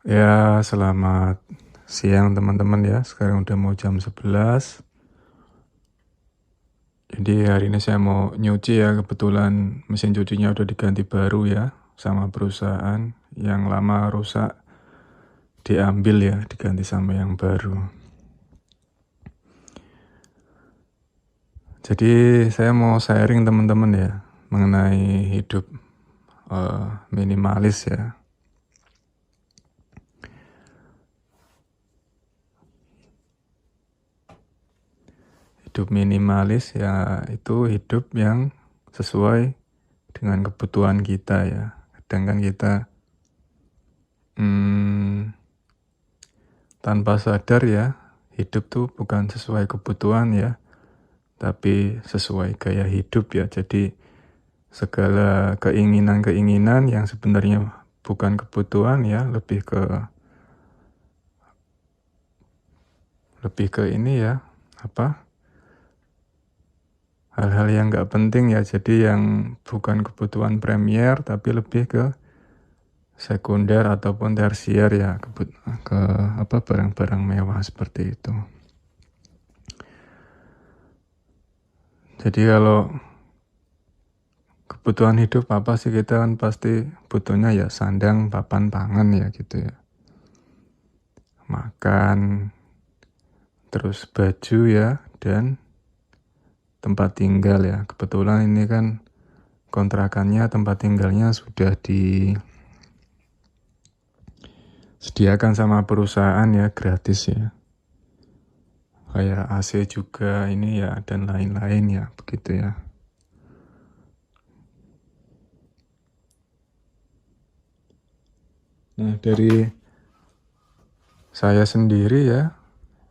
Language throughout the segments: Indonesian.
Ya, selamat siang teman-teman ya. Sekarang udah mau jam 11. Jadi hari ini saya mau nyuci ya. Kebetulan mesin cucinya udah diganti baru ya sama perusahaan. Yang lama rusak diambil ya, diganti sama yang baru. Jadi saya mau sharing teman-teman ya mengenai hidup minimalis ya. Hidup minimalis ya itu hidup yang sesuai dengan kebutuhan kita ya. Kadang kan kita tanpa sadar ya, hidup tuh bukan sesuai kebutuhan ya, tapi sesuai gaya hidup ya. Jadi segala keinginan-keinginan yang sebenarnya bukan kebutuhan ya, lebih ke ini ya, hal-hal yang nggak penting ya. Jadi yang bukan kebutuhan premier, tapi lebih ke sekunder ataupun tersier ya, barang-barang mewah seperti itu. Jadi kalau kebutuhan hidup apa sih, kita kan pasti butuhnya ya sandang, papan, pangan ya gitu ya. Makan, terus baju ya, dan tempat tinggal ya. Kebetulan ini kan kontrakannya, tempat tinggalnya sudah disediakan sama perusahaan ya, gratis ya. Kayak AC juga ini ya, dan lain-lain ya, begitu ya. Nah, dari saya sendiri ya,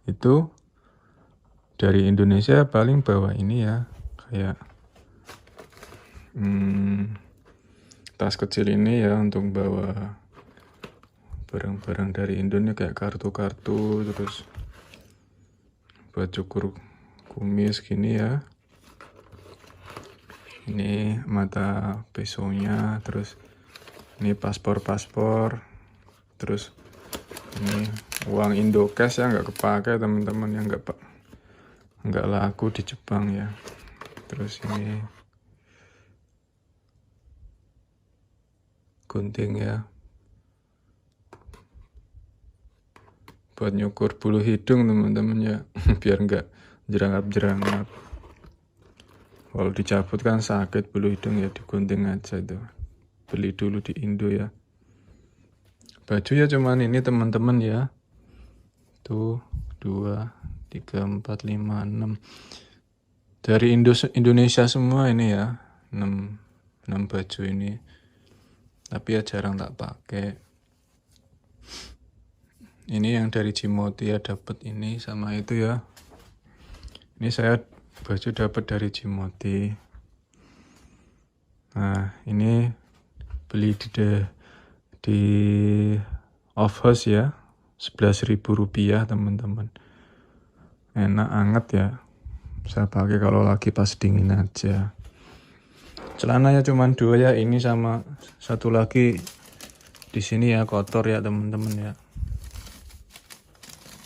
itu dari Indonesia paling bawa ini ya, kayak tas kecil ini ya untuk bawa barang-barang dari Indonesia kayak kartu-kartu, terus buat cukur kumis gini ya. Ini mata pisaunya, terus ini paspor, terus ini uang Indocash ya, nggak kepake teman-teman ya, nggak laku di Jepang ya. Terus ini gunting ya, buat nyukur bulu hidung teman-teman ya, biar nggak jerangap-jerangap. Kalau dicabut kan sakit bulu hidung ya, digunting aja itu. Beli dulu di Indo ya. Baju ya cuman ini teman-teman ya. Tuh 2, 3, 4, 5, 6. Dari Indonesia semua ini ya. 6 baju ini. Tapi ya jarang tak pakai. Ini yang dari Jimoti ya, dapat ini sama itu ya. Ini saya baju dapat dari Jimoti. Nah, ini beli di off house ya, 11.000 rupiah teman-teman. Enak, anget ya, saya pakai kalau lagi pas dingin aja. Celananya cuma 2 ya, ini sama satu lagi di sini ya, kotor ya teman-teman ya.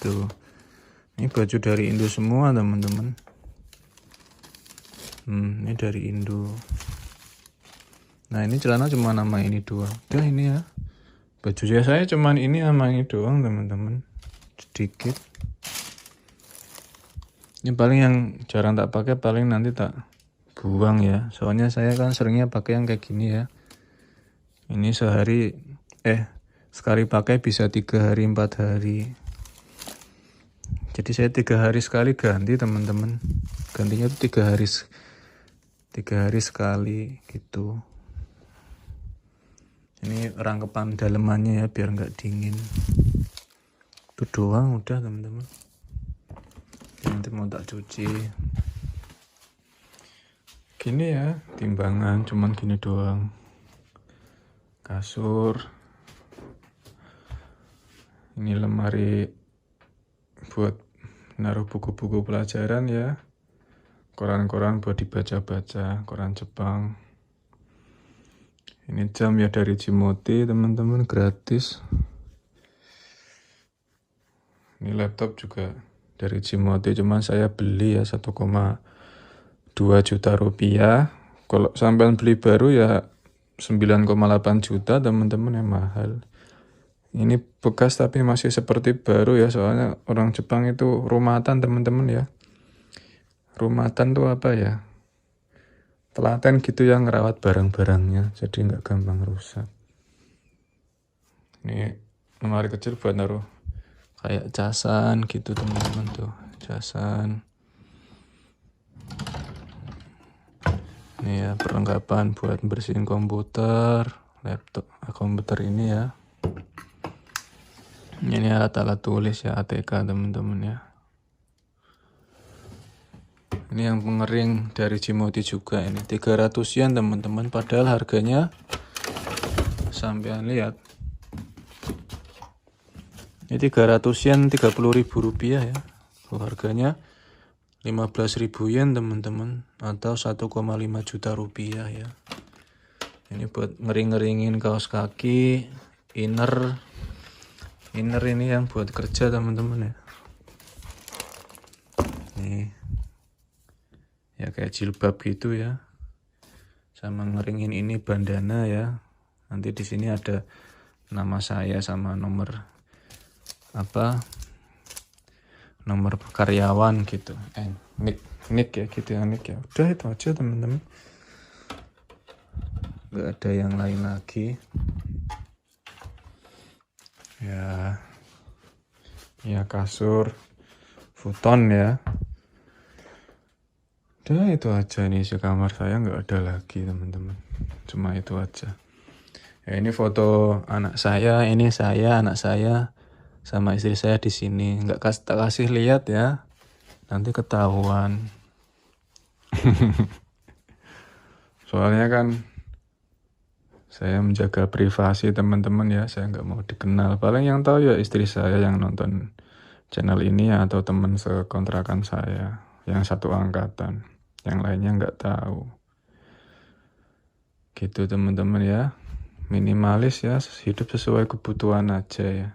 Tuh, ini baju dari Indo semua teman-teman. Ini dari Indo. Nah, ini celana cuma nama ini 2. Udah ini ya. Baju saya cuman ini sama ini doang teman-teman. Sedikit. Ini paling yang jarang tak pakai, paling nanti tak buang ya. Soalnya saya kan seringnya pakai yang kayak gini ya. Ini sekali pakai bisa 3 hari 4 hari. Jadi saya 3 hari sekali ganti teman-teman. Gantinya tuh 3 hari sekali gitu. Ini rangkepan dalemannya ya, biar nggak dingin. Itu doang udah teman-teman. Nanti mau tak cuci. Gini ya, timbangan cuman gini doang. Kasur. Ini lemari buat naruh buku-buku pelajaran ya. Koran-koran buat dibaca-baca, koran Jepang. Ini jam ya dari Jimoti teman-teman, gratis. Ini laptop juga dari Cimote, cuman saya beli ya 1,2 juta rupiah. Kalau sampean beli baru ya 9,8 juta teman-teman, yang mahal. Ini bekas tapi masih seperti baru ya, soalnya orang Jepang itu rumatan teman-teman ya. Rumatan tuh apa ya? Telaten gitu yang ngerawat barang-barangnya, jadi nggak gampang rusak. Ini lemari kecil buat naruh kayak casan gitu teman-teman tuh, casan. Ini ya perlengkapan buat bersihin komputer, laptop, komputer ini ya. Ini alat-alat tulis ya, ATK teman-teman ya. Ini yang pengering dari Cimote juga, ini 300 yen teman-teman, padahal harganya sampean lihat. Ini 300 yen, 30.000 rupiah ya. Harganya 15.000 yen teman-teman, atau 1,5 juta rupiah ya. Ini buat ngering-ngeringin kaos kaki, inner ini yang buat kerja teman-teman ya. Nih ya kayak jilbab gitu ya, sama ngeringin ini bandana ya. Nanti di sini ada nama saya sama nomor nomor karyawan gitu, nick ya gitu ya, nick ya. Udah itu aja teman-teman, nggak ada yang lain lagi ya kasur futon ya. Udah itu aja, nih isi kamar saya nggak ada lagi teman-teman, cuma itu aja ya. Ini foto anak saya, ini saya, anak saya sama istri saya di sini. Tak kasih lihat ya, nanti ketahuan. Soalnya kan saya menjaga privasi teman-teman ya, saya nggak mau dikenal. Paling yang tahu ya istri saya yang nonton channel ini ya, atau teman sekontrakan saya yang satu angkatan. Yang lainnya nggak tahu. Gitu teman-teman ya. Minimalis ya, hidup sesuai kebutuhan aja ya.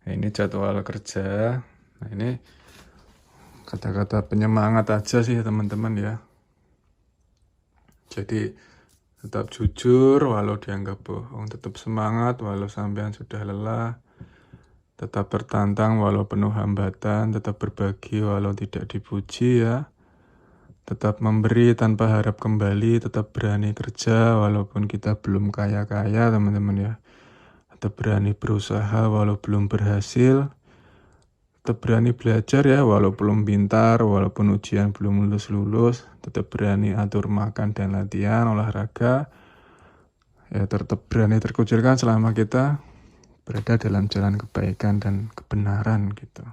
Nah, ini jadwal kerja. Nah, ini kata-kata penyemangat aja sih teman-teman ya. Jadi tetap jujur walau dianggap bohong, tetap semangat walau sampean sudah lelah, tetap bertantang walau penuh hambatan, tetap berbagi walau tidak dipuji ya. Tetap memberi tanpa harap kembali, tetap berani kerja walaupun kita belum kaya-kaya teman-teman ya. Tetap berani berusaha walau belum berhasil. Tetap berani belajar ya walau belum pintar, walaupun ujian belum lulus-lulus. Tetap berani atur makan dan latihan, olahraga. Ya tetap berani terkucilkan selama kita berada dalam jalan kebaikan dan kebenaran gitu.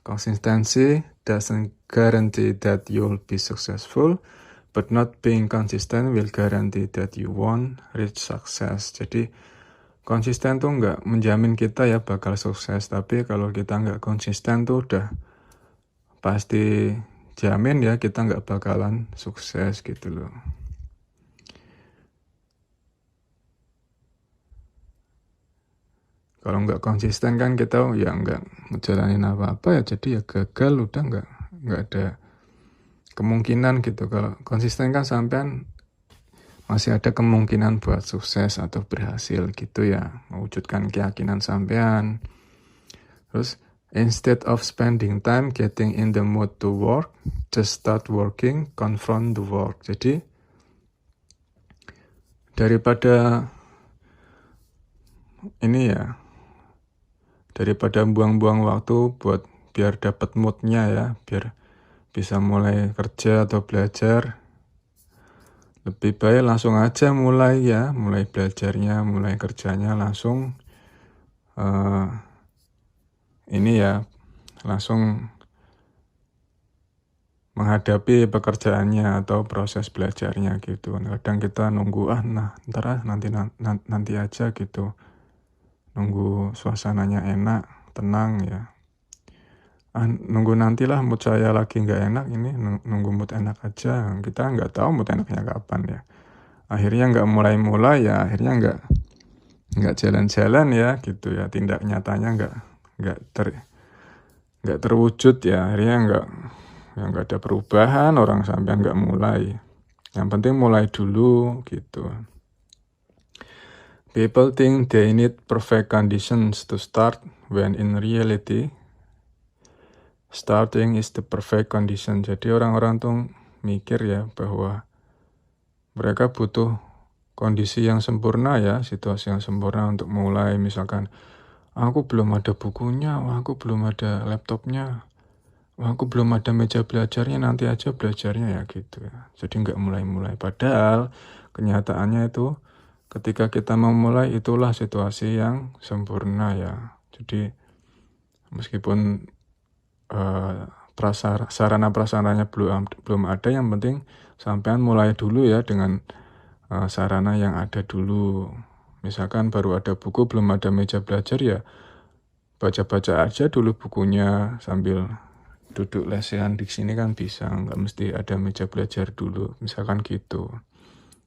Consistency doesn't guarantee that you'll be successful, but not being consistent will guarantee that you won't reach success. Jadi konsisten tuh nggak menjamin kita ya bakal sukses, tapi kalau kita nggak konsisten tuh udah pasti jamin ya kita nggak bakalan sukses gitu loh. Kalau nggak konsisten kan kita ya nggak ngejalanin apa-apa ya, jadi ya gagal, udah nggak ada kemungkinan gitu. Kalau konsisten kan sampean masih ada kemungkinan buat sukses atau berhasil gitu ya, mewujudkan keyakinan sampean. Terus instead of spending time getting in the mood to work, just start working, confront the work. Jadi daripada ini ya, daripada buang-buang waktu buat biar dapat moodnya ya, biar bisa mulai kerja atau belajar, lebih baik langsung aja mulai ya, mulai belajarnya, mulai kerjanya langsung ini ya, langsung menghadapi pekerjaannya atau proses belajarnya gitu. Kadang kita nunggu nanti aja gitu, nunggu suasananya enak, tenang ya. Nunggu nantilah mood saya lagi nggak enak, ini nunggu mood enak aja. Kita nggak tahu mood enaknya kapan ya. Akhirnya nggak mulai-mulai ya, akhirnya nggak jalan-jalan ya gitu ya, tindak nyatanya nggak terwujud ya, akhirnya nggak ada perubahan, orang sampean nggak mulai. Yang penting mulai dulu gitu. People think they need perfect conditions to start, when in reality starting is the perfect condition. Jadi orang-orang tuh mikir ya bahwa mereka butuh kondisi yang sempurna ya, situasi yang sempurna untuk mulai. Misalkan, aku belum ada bukunya, aku belum ada laptopnya, aku belum ada meja belajarnya, nanti aja belajarnya ya gitu ya. Jadi nggak mulai-mulai. Padahal kenyataannya itu ketika kita memulai itulah situasi yang sempurna ya. Jadi meskipun sarana prasarananya belum ada, yang penting sampean mulai dulu ya dengan sarana yang ada dulu. Misalkan baru ada buku, belum ada meja belajar ya, baca-baca aja dulu bukunya sambil duduk lesehan di sini kan bisa, nggak mesti ada meja belajar dulu, misalkan gitu.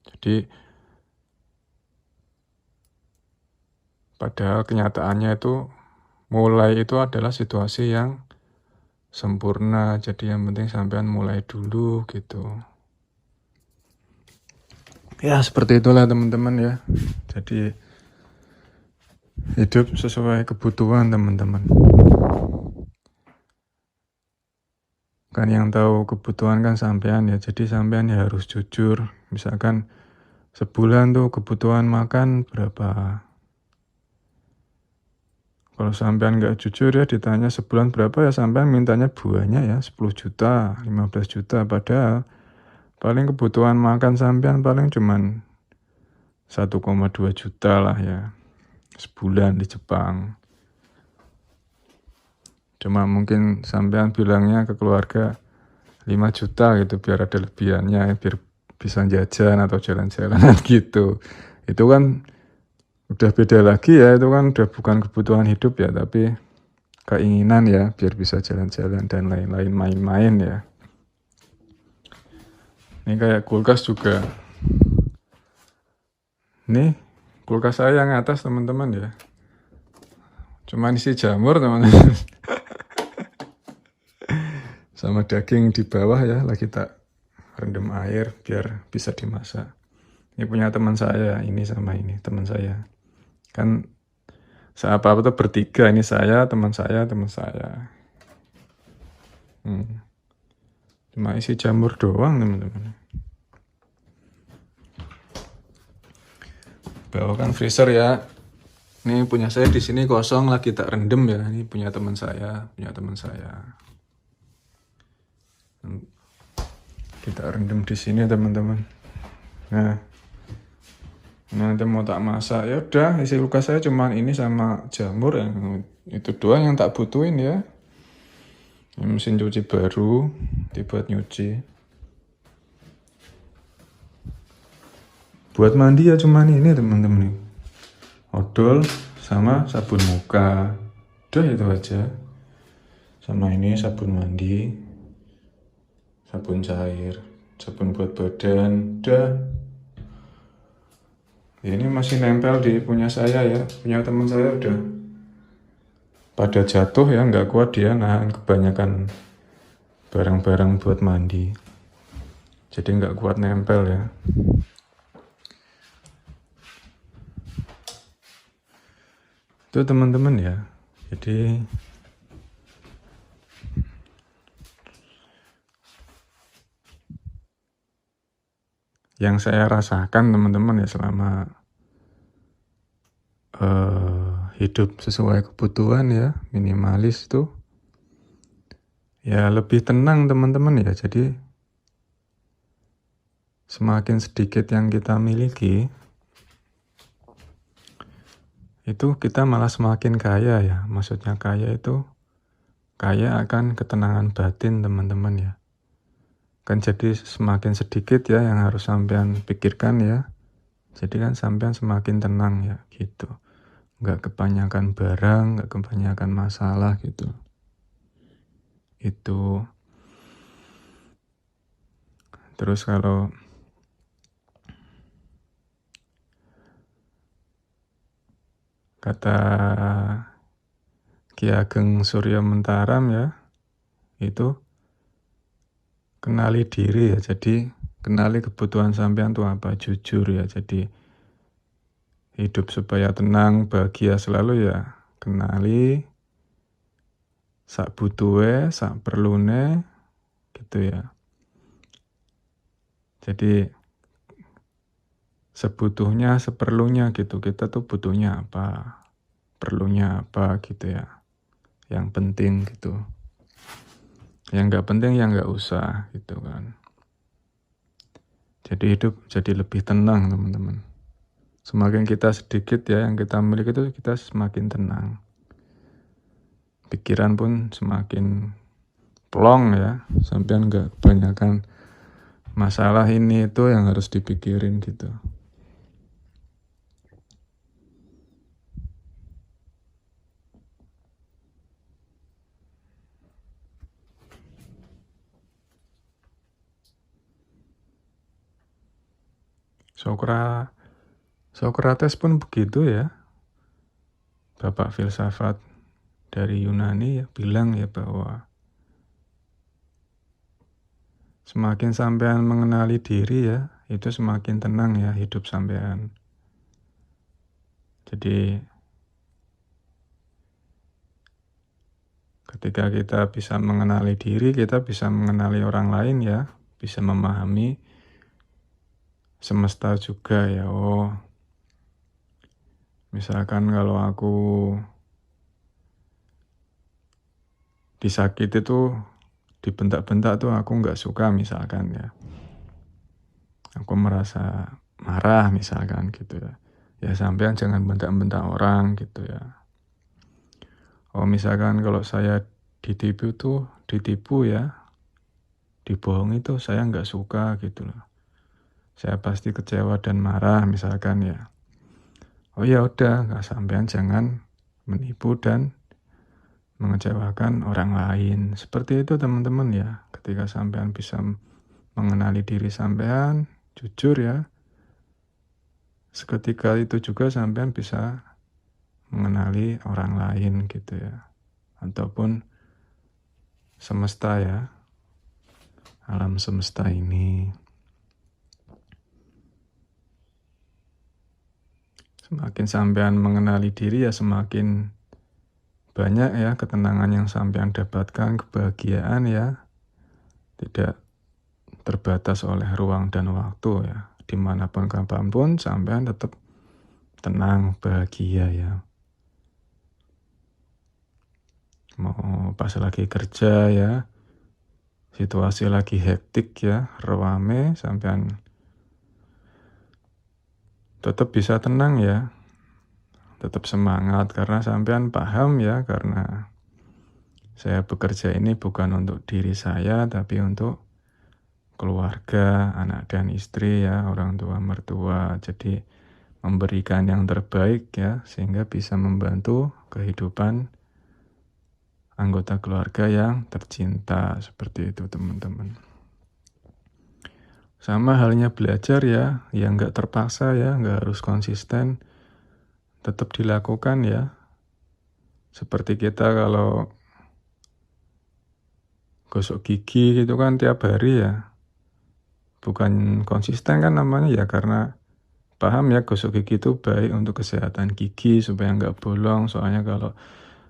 Jadi padahal kenyataannya itu mulai itu adalah situasi yang sempurna. Jadi yang penting sampean mulai dulu gitu. Ya seperti itulah teman-teman ya. Jadi hidup sesuai kebutuhan teman-teman. Kan yang tahu kebutuhan kan sampean ya. Jadi sampean ya harus jujur. Misalkan sebulan tuh kebutuhan makan berapa. Kalau sampean nggak jujur ya, ditanya sebulan berapa ya, sampean mintanya buahnya ya 10 juta, 15 juta. Padahal paling kebutuhan makan sampean paling cuman 1,2 juta lah ya sebulan di Jepang. Cuma mungkin sampean bilangnya ke keluarga 5 juta gitu biar ada lebihannya, biar bisa jajan atau jalan-jalan gitu. Itu kan udah beda lagi ya, itu kan udah bukan kebutuhan hidup ya, tapi keinginan ya, biar bisa jalan-jalan dan lain-lain, main-main ya. Ini kayak kulkas juga. Nih, kulkas saya yang atas teman-teman ya. Cuma isi jamur teman-teman. Sama daging di bawah ya, lagi tak rendam air biar bisa dimasak. Ini punya teman saya, ini sama ini teman saya. Kan apa-apa tuh bertiga, ini saya, teman saya, teman saya. Cuma isi jamur doang teman-teman. Bawakan freezer ya. Ini punya saya di sini kosong, lagi tak rendem ya. Ini punya teman saya, Kita rendem di sini teman-teman. Nah, nanti mau tak masak ya udah, isi kulkas saya cuma ini sama jamur yang itu doang yang tak butuhin ya. Ini mesin cuci baru dibuat nyuci. Buat mandi ya cuman ini teman-teman. Odol sama sabun muka. Udah itu aja. Sama ini sabun mandi, sabun cair, sabun buat badan. Udah. Ini masih nempel di punya saya ya, punya teman saya udah pada jatuh ya, nggak kuat dia nahan kebanyakan barang-barang buat mandi, jadi nggak kuat nempel ya. Itu teman-teman ya, jadi yang saya rasakan teman-teman ya selama hidup sesuai kebutuhan ya, minimalis tuh ya lebih tenang teman-teman ya. Jadi semakin sedikit yang kita miliki, itu kita malah semakin kaya ya. Maksudnya kaya itu kaya akan ketenangan batin teman-teman ya. Kan jadi semakin sedikit ya yang harus sampean pikirkan ya. Jadi kan sampean semakin tenang ya gitu. Nggak kebanyakan barang, nggak kebanyakan masalah gitu. Itu. Terus kalau Kata Ki Ageng Surya Mentaram ya, itu kenali diri ya. Jadi kenali kebutuhan sampean tuh apa, jujur ya. Jadi hidup supaya tenang, bahagia selalu ya, kenali sak butuhe, sak perlune gitu ya. Jadi sebutuhnya, seperlunya gitu. Kita tuh butuhnya apa, perlunya apa gitu ya. Yang penting gitu. Yang nggak penting ya nggak usah gitu kan. Jadi hidup jadi lebih tenang teman-teman. Semakin kita sedikit ya yang kita miliki itu kita semakin tenang. Pikiran pun semakin plong ya. Sampai nggak kebanyakan masalah ini itu yang harus dipikirin gitu. Sokrates pun begitu ya. Bapak filsafat dari Yunani ya bilang ya bahwa semakin sampean mengenali diri ya, itu semakin tenang ya hidup sampean. Jadi ketika kita bisa mengenali diri, kita bisa mengenali orang lain ya, bisa memahami semesta juga ya. Oh, misalkan kalau aku disakiti tuh, dibentak-bentak tuh aku nggak suka misalkan ya. Aku merasa marah misalkan gitu ya. Ya sampean jangan bentak-bentak orang gitu ya. Oh misalkan kalau saya ditipu ya, dibohongi tuh saya nggak suka gitu loh. Saya pasti kecewa dan marah misalkan ya. Oh ya udah, nggak sampean jangan menipu dan mengecewakan orang lain. Seperti itu teman-teman ya. Ketika sampean bisa mengenali diri sampean, jujur ya. Seketika itu juga sampean bisa mengenali orang lain gitu ya. Ataupun semesta ya. Alam semesta ini. Semakin sampean mengenali diri ya semakin banyak ya ketenangan yang sampean dapatkan, kebahagiaan ya. Tidak terbatas oleh ruang dan waktu ya. Dimanapun kapanpun sampean tetap tenang, bahagia ya. Mau pas lagi kerja ya, situasi lagi hektik ya, rame, sampean tetap bisa tenang ya. Tetap semangat karena sampean paham ya, karena saya bekerja ini bukan untuk diri saya tapi untuk keluarga, anak dan istri ya, orang tua, mertua. Jadi memberikan yang terbaik ya, sehingga bisa membantu kehidupan anggota keluarga yang tercinta. Seperti itu teman-teman. Sama halnya belajar ya, yang nggak terpaksa ya, nggak harus konsisten, tetap dilakukan ya. Seperti kita kalau gosok gigi gitu kan tiap hari ya, bukan konsisten kan namanya ya, karena paham ya gosok gigi itu baik untuk kesehatan gigi supaya nggak bolong. Soalnya kalau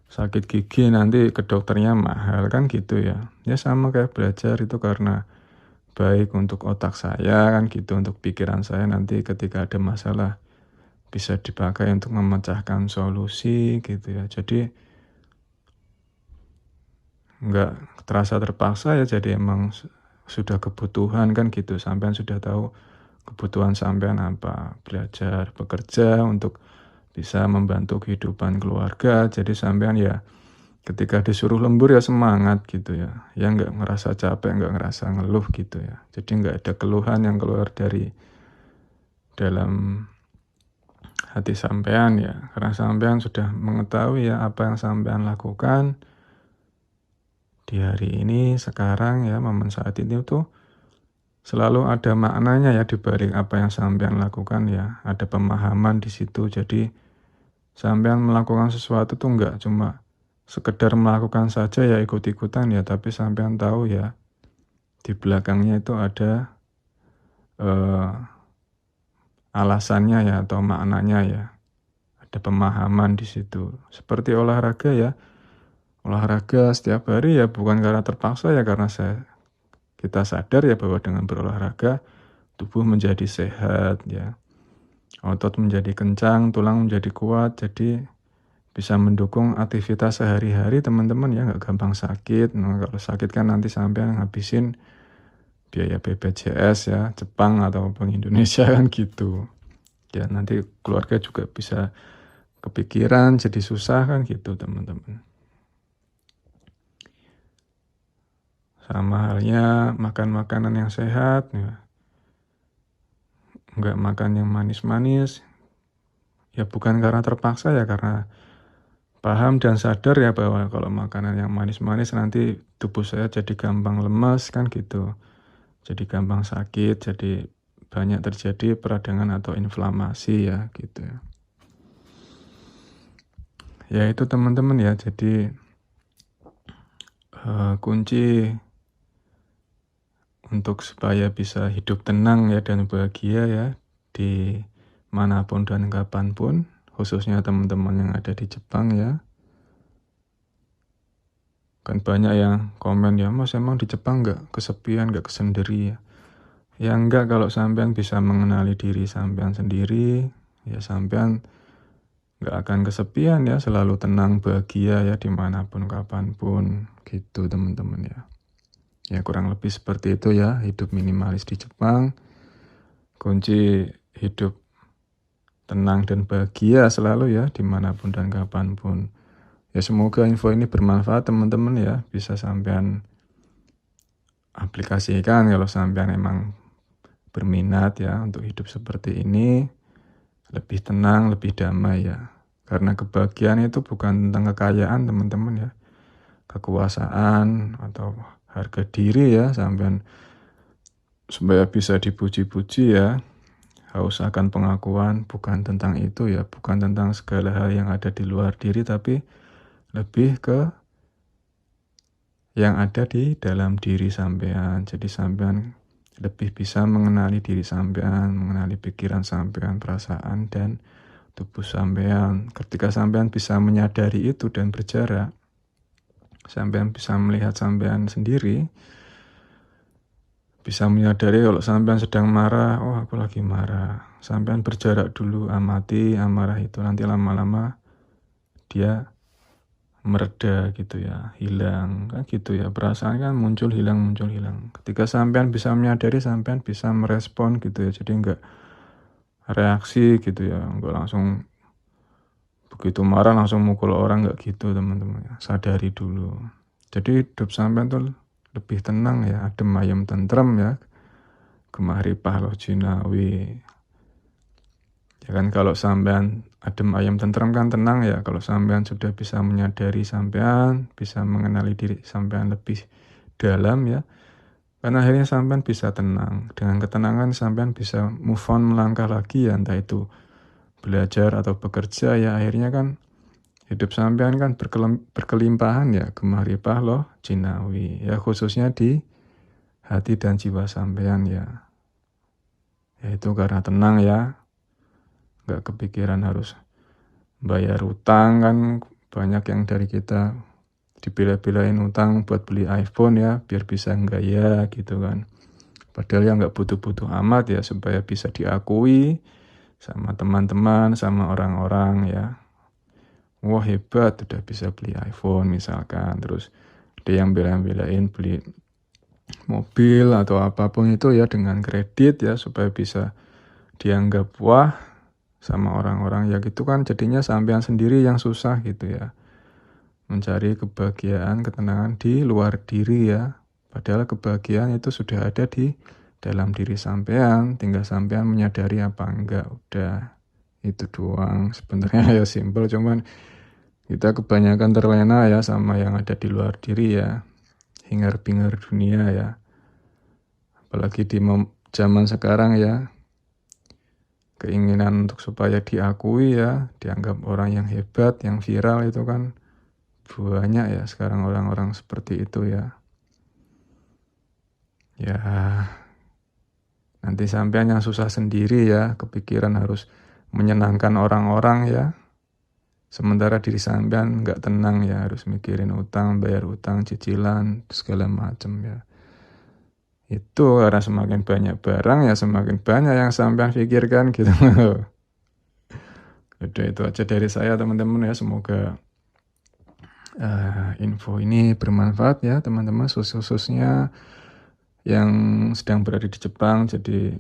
sakit gigi nanti ke dokternya mahal kan gitu ya. Ya sama kayak belajar itu karena baik untuk otak saya kan gitu, untuk pikiran saya nanti ketika ada masalah bisa dipakai untuk memecahkan solusi gitu ya. Jadi nggak terasa terpaksa ya, jadi emang sudah kebutuhan kan gitu. Sampean sudah tahu kebutuhan sampean apa, belajar, bekerja untuk bisa membantu kehidupan keluarga. Jadi sampean ya ketika disuruh lembur ya semangat gitu ya. Ya nggak ngerasa capek, nggak ngerasa ngeluh gitu ya. Jadi nggak ada keluhan yang keluar dari dalam hati sampean ya. Karena sampean sudah mengetahui ya apa yang sampean lakukan di hari ini, sekarang ya, momen saat ini tuh selalu ada maknanya ya di balik apa yang sampean lakukan ya. Ada pemahaman di situ. Jadi sampean melakukan sesuatu tuh enggak cuma sekedar melakukan saja ya ikut-ikutan ya, tapi sampean tahu ya di belakangnya itu ada eh, alasannya ya atau maknanya ya, ada pemahaman di situ. Seperti olahraga ya, olahraga setiap hari ya bukan karena terpaksa ya, karena kita sadar ya bahwa dengan berolahraga tubuh menjadi sehat ya, otot menjadi kencang, tulang menjadi kuat, jadi bisa mendukung aktivitas sehari-hari teman-teman ya, nggak gampang sakit. Nah, kalau sakit kan nanti sampai ngabisin biaya BPJS ya, Jepang ataupun Indonesia kan gitu. Ya nanti keluarga juga bisa kepikiran, jadi susah kan gitu teman-teman. Sama halnya makan makanan yang sehat ya. Nggak makan yang manis-manis. Ya bukan karena terpaksa ya, karena paham dan sadar ya bahwa kalau makanan yang manis-manis nanti tubuh saya jadi gampang lemas kan gitu. Jadi gampang sakit, jadi banyak terjadi peradangan atau inflamasi ya gitu ya. Ya itu teman-teman ya, jadi kunci untuk supaya bisa hidup tenang ya dan bahagia ya di manapun dan kapanpun, khususnya teman-teman yang ada di Jepang ya. Kan banyak yang komen ya, Mas emang di Jepang nggak kesepian, nggak kesendiri ya. Ya enggak, kalau sampean bisa mengenali diri sampean sendiri, ya sampean nggak akan kesepian ya, selalu tenang, bahagia ya dimanapun, kapanpun, gitu teman-teman ya. Ya kurang lebih seperti itu ya, hidup minimalis di Jepang, kunci hidup tenang dan bahagia selalu ya, dimanapun dan kapanpun. Ya semoga info ini bermanfaat teman-teman ya, bisa sampean aplikasikan kalau sampean emang berminat ya untuk hidup seperti ini, lebih tenang, lebih damai ya. Karena kebahagiaan itu bukan tentang kekayaan teman-teman ya, kekuasaan atau harga diri ya, sampean supaya bisa dipuji-puji ya, haus akan pengakuan, bukan tentang itu ya, bukan tentang segala hal yang ada di luar diri, tapi lebih ke yang ada di dalam diri sampean. Jadi sampean lebih bisa mengenali diri sampean, mengenali pikiran sampean, perasaan dan tubuh sampean. Ketika sampean bisa menyadari itu dan berjarak, sampean bisa melihat sampean sendiri, bisa menyadari kalau sampean sedang marah, oh aku lagi marah. Sampean berjarak dulu, amati amarah itu, nanti lama-lama dia mereda gitu ya, hilang kan gitu ya, perasaan kan muncul hilang. Ketika sampean bisa menyadari, sampean bisa merespon gitu ya, jadi enggak reaksi gitu ya, enggak langsung begitu marah langsung mukul orang, enggak gitu teman-teman ya. Sadari dulu, jadi hidup sampean tuh lebih tenang ya, adem ayem tentrem ya, gemah ripah loh jinawi ya kan. Kalau sampean adem ayem tentrem kan tenang ya. Kalau sampean sudah bisa menyadari sampean, bisa mengenali diri sampean lebih dalam ya, kan akhirnya sampean bisa tenang. Dengan ketenangan sampean bisa move on, melangkah lagi ya, entah itu belajar atau bekerja ya. Akhirnya kan hidup sampean kan berkelimpahan ya, gemah ripah loh jinawi ya, khususnya di hati dan jiwa sampean ya. Ya itu karena tenang ya, nggak kepikiran harus bayar utang kan. Banyak yang dari kita dibela-belain utang buat beli iPhone ya, biar bisa gaya gitu kan. Padahal ya nggak butuh-butuh amat ya, supaya bisa diakui sama teman-teman, sama orang-orang ya. Wah hebat, udah bisa beli iPhone misalkan. Terus ada yang bela-belain beli mobil atau apapun itu ya dengan kredit ya, supaya bisa dianggap wah sama orang-orang ya gitu kan. Jadinya sampean sendiri yang susah gitu ya, mencari kebahagiaan, ketenangan di luar diri ya. Padahal kebahagiaan itu sudah ada di dalam diri sampean, tinggal sampean menyadari apa enggak, udah itu doang. Sebenarnya ya simpel, cuman kita kebanyakan terlena ya sama yang ada di luar diri ya, hingar-bingar dunia ya. Apalagi di zaman sekarang ya, keinginan untuk supaya diakui ya, dianggap orang yang hebat, yang viral itu kan banyak ya sekarang orang-orang seperti itu ya. Ya, nanti sampean yang susah sendiri ya, kepikiran harus menyenangkan orang-orang ya. Sementara diri sampean nggak tenang ya, harus mikirin utang, bayar utang, cicilan, segala macam ya. Itu karena semakin banyak barang ya semakin banyak yang sampean pikirkan gitu. Udah itu aja dari saya teman-teman ya, semoga info ini bermanfaat ya teman-teman, khususnya yang sedang berada di Jepang, jadi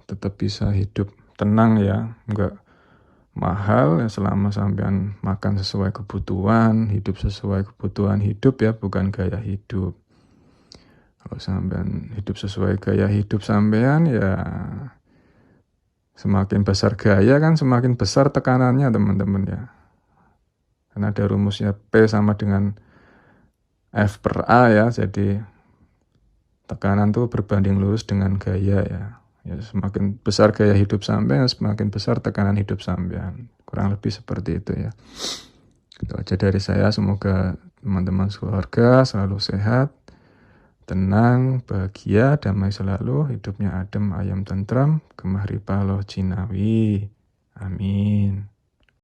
tetap bisa hidup tenang ya, nggak mahal ya selama sampean makan sesuai kebutuhan, hidup sesuai kebutuhan hidup ya, bukan gaya hidup. Kalau sampean hidup sesuai gaya hidup sampean ya semakin besar gaya kan semakin besar tekanannya teman-teman ya. Karena ada rumusnya P sama dengan F per A ya, jadi tekanan tuh berbanding lurus dengan gaya ya. Ya semakin besar gaya hidup sampean, semakin besar tekanan hidup sampean. Kurang lebih seperti itu ya. Itu aja dari saya, semoga teman-teman keluarga selalu sehat, tenang, bahagia, damai selalu, hidupnya adem, ayem, tentram, gemah ripah loh Cinawi. Amin.